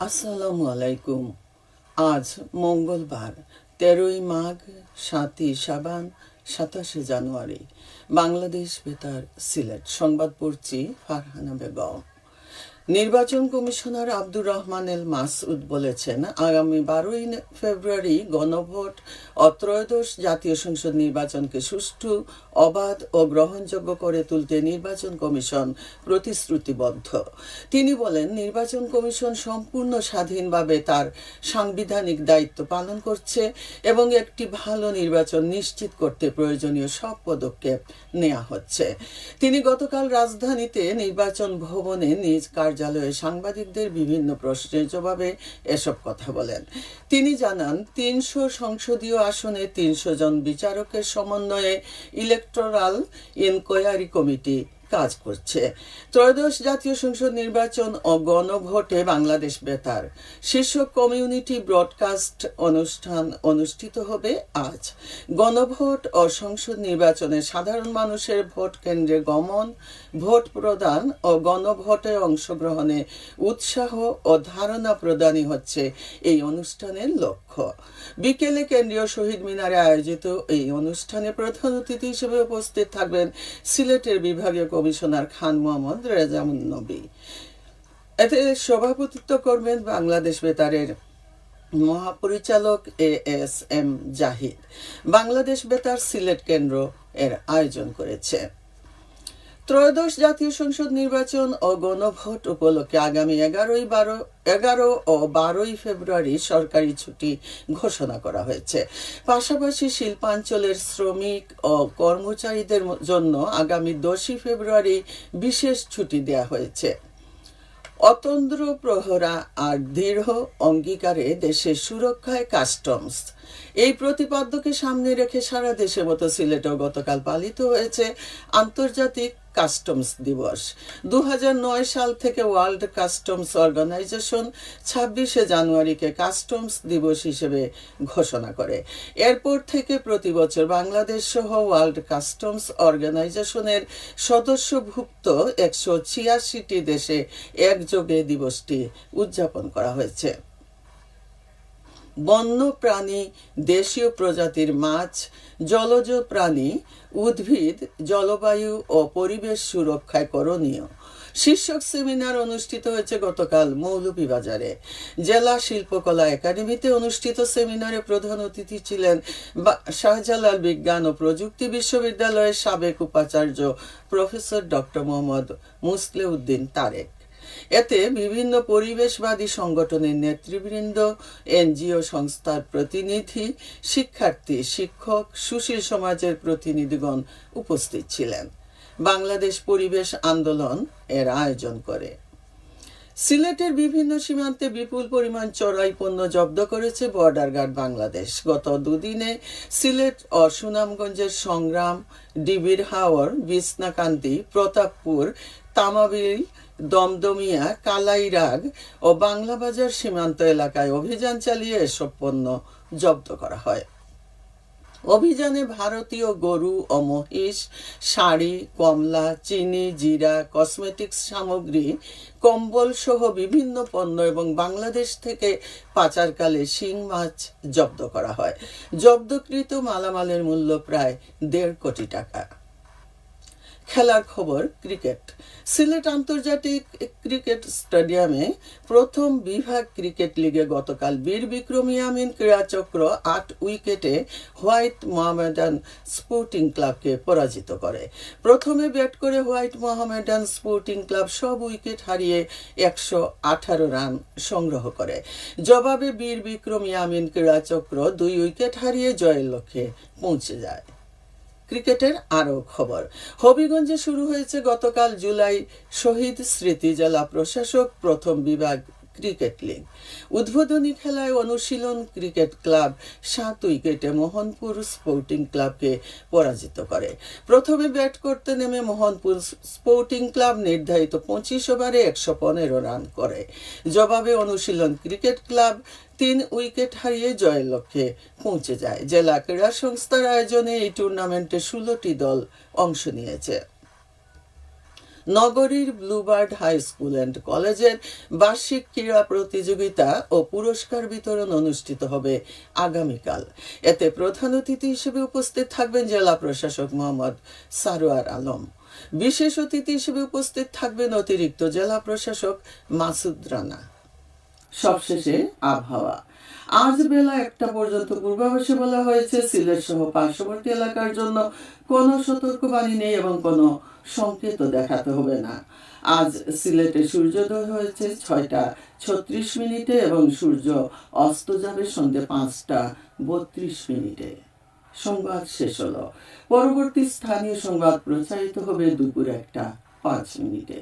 আসসালামু আলাইকুম। আজ মঙ্গলবার 13ই মাঘ, 7ই শাবান, 27শে জানুয়ারি। বাংলাদেশ বেতার, সিলেট। সংবাদ পড়ছি ফারহানা বেগম। নির্বাচন কমিশনার আব্দুর রহমান এল মাসউদ বলেছেন, আগামী 12ই ফেব্রুয়ারি গণভোট ও ত্রয়োদশ জাতীয় সংসদ নির্বাচনকে সুষ্ঠু, অবাধ ও গ্রহণযোগ্য করে তুলতে নির্বাচন কমিশন প্রতিশ্রুতিবদ্ধ। তিনি বলেন, নির্বাচন কমিশন সম্পূর্ণ স্বাধীনভাবে তার সাংবিধানিক দায়িত্ব পালন করছে এবং একটি ভালো নির্বাচন নিশ্চিত করতে প্রয়োজনীয় সব পদক্ষেপ নেওয়া হচ্ছে। তিনি গতকাল রাজধানীতে নির্বাচন ভবনে নিজ কার্যালয়ে সাংবাদিকদের বিভিন্ন প্রশ্নের জবাবে এসব কথা বলেন। তিনি জানান, 300 সংসদীয় আসনে 300 জন বিচারকের সমন্বয়ে ইলেকটোরাল ইনকোয়ারি কমিটি কাজ করছে। ত্রয়োদশ জাতীয় সংসদ নির্বাচন ও গণভোটে বাংলাদেশ বেতার শীর্ষক কমিউনিটি ব্রডকাস্ট অনুষ্ঠান অনুষ্ঠিত হবে আজ। গণভোট ও সংসদ নির্বাচনে সাধারণ মানুষের ভোট কেন্দ্রে গমন, ভোট প্রদান ও গণভোটে অংশগ্রহণে উৎসাহ ও ধারণা প্রদানই হচ্ছে এই অনুষ্ঠানের লক্ষ্য। বিকেলে কেন্দ্রীয় শহীদ মিনারে আয়োজিত এই অনুষ্ঠানে প্রধান অতিথি হিসেবে উপস্থিত থাকবেন সিলেটের বিভাগীয় কমিশনার খান মোহাম্মদ রেজাউন নবী। এতে সভাপতিত্ব করবেন বাংলাদেশ বেতারের মহাপরিচালক ASM জাহিদ। বাংলাদেশ বেতার সিলেট কেন্দ্র এর আয়োজন করেছে। ত্রয়োদশ জাতীয় সংসদ নির্বাচন ও গণভোট উপলক্ষে আগামী 11 ও 12ই ফেব্রুয়ারি সরকারি ছুটি ঘোষণা করা হয়েছে। পাশাপাশি শিল্পাঞ্চলের শ্রমিক ও কর্মচারীদের জন্য আগামী 10ই ফেব্রুয়ারি বিশেষ ছুটি দেওয়া হয়েছে। অতন্দ্র প্রহরা আর দৃঢ় অঙ্গীকারে দেশের সুরক্ষায় কাস্টমস, এই প্রতিপাদ্যকে সামনে রেখে সারা দেশের মতো সিলেটেও গতকাল পালিত হয়েছে আন্তর্জাতিক কাস্টমস দিবস। 2009 সাল থেকে ওয়ার্ল্ড কাস্টমস অর্গানাইজেশন 26শে জানুয়ারিকে কাস্টমস দিবস হিসেবে ঘোষণা করে। এরপর থেকে প্রতি বছর বাংলাদেশ সহ ওয়ার্ল্ড কাস্টমস অর্গানাইজেশনের সদস্যভুক্ত 186টি দেশে একযোগে দিবসটি উদযাপন করা হয়েছে। বন্য প্রাণী, দেশীয় প্রজাতির মাছ, জলজ প্রাণী, উদ্ভিদ, জলবায়ু ও পরিবেশ সুরক্ষায় করণীয় শীর্ষক সেমিনার অনুষ্ঠিত হয়েছে গতকাল মৌলভীবাজারে। জেলা শিল্পকলা একাডেমিতে অনুষ্ঠিত সেমিনারে প্রধান অতিথি ছিলেন শাহজালাল বিজ্ঞান ও প্রযুক্তি বিশ্ববিদ্যালয়ের সাবেক উপাচার্য প্রফেসর ডক্টর মোহাম্মদ মুসলেউদ্দিন তারেক। এতে বিভিন্ন পরিবেশবাদী সংগঠনের নেতৃবৃন্দ, NGO সংস্থার প্রতিনিধি, শিক্ষার্থী, শিক্ষক, সুশীল সমাজের প্রতিনিধিগণ উপস্থিত ছিলেন। বাংলাদেশ পরিবেশ আন্দোলন এর আয়োজন করে। সিলেটের বিভিন্ন সীমান্তে বিপুল পরিমাণ চোরাই পণ্য জব্দ করেছে বর্ডার গার্ড বাংলাদেশ। গত দুদিনে সিলেট ও সুনামগঞ্জের সংগ্রাম, ডিবির হাওর, বিছনাকান্দি, প্রতাপপুর, তামাবিল, দমদমিয়া, কালাইরাগ ও বাংলাবাজার সীমান্ত এলাকায় অভিযান চালিয়ে এসব পণ্য জব্দ করা হয়। অভিযানে ভারতীয় গরু ও মহিষ, শাড়ি, কমলা, চিনি, জিরা, কসমেটিক্স সামগ্রী, কম্বল সহ বিভিন্ন পণ্য এবং বাংলাদেশ থেকে পাচারকালে শিং মাছ জব্দ করা হয়। জব্দকৃত মালামালের মূল্য প্রায় 1.5 কোটি টাকা। খেলার খবর। ক্রিকেট। সিলেট আন্তর্জাতিক ক্রিকেট স্টেডিয়ামে প্রথম বিভাগ ক্রিকেট লিগে গতকাল বীর বিক্রম ইয়ামিন ক্রীড়াচক্র 8 উইকেটে হোয়াইট মোহামেডান স্পোর্টিং ক্লাবকে পরাজিত করে। প্রথমে ব্যাট করে হোয়াইট মোহামেডান স্পোর্টিং ক্লাব সব উইকেট হারিয়ে 118 রান সংগ্রহ করে। জবাবে বীর বিক্রম ইয়ামিন ক্রীড়াচক্র 2 উইকেট হারিয়ে জয়ের লক্ষ্যে পৌঁছে যায়। ক্রিকেটের আরও খবর। হবিগঞ্জে শুরু হয়েছে গতকাল জুলাই শহীদ স্মৃতি জেলা প্রশাসক প্রথম বিভাগ ক্রিকেট লিগ। উদ্বোধনী খেলায় অনুশীলন ক্রিকেট ক্লাব 7 উইকেটে মোহনপুর স্পোর্টিং ক্লাবকে পরাজিত করে। প্রথমে ব্যাট করতে নেমে মোহনপুর স্পোর্টিং ক্লাব নির্ধারিত 25 ওভারে 115 রান করে। জবাবে অনুশীলন ক্রিকেট ক্লাব 3 উইকেট হারিয়ে জয়ের লক্ষ্যে পৌঁছে যায়। জেলা ক্রীড়া সংস্থার আয়োজনে এই টুর্নামেন্টে 16টি দল অংশ নিয়েছে। নগরীর ব্লুবার্ড হাই স্কুল অ্যান্ড কলেজের বার্ষিক ক্রীড়া প্রতিযোগিতা ও পুরস্কার বিতরণ অনুষ্ঠিত হবে আগামীকাল। এতে প্রধান অতিথি হিসেবে উপস্থিত থাকবেন জেলা প্রশাসক মোহাম্মদ সারোয়ার আলম। বিশেষ অতিথি হিসেবে উপস্থিত থাকবেন অতিরিক্ত জেলা প্রশাসক মাসুদ রানা। সবশেষে আবহাওয়া। আজ বেলা 1টা পর্যন্ত পূর্বাভাসে বলা হয়েছে সিলেট সহ পার্শ্ববর্তী এলাকার জন্য কোনো সতর্কবাণী নেই এবং কোনো সংকেতও দেখাতে হবে না। আজ সিলেটে সূর্যোদয় হয়েছে 6টা 36 এবং সূর্য অস্ত যাবে সন্ধ্যে 5টা 32। সংবাদ শেষ হলো। পরবর্তী স্থানীয় সংবাদ প্রচারিত হবে দুপুর 1টা 5।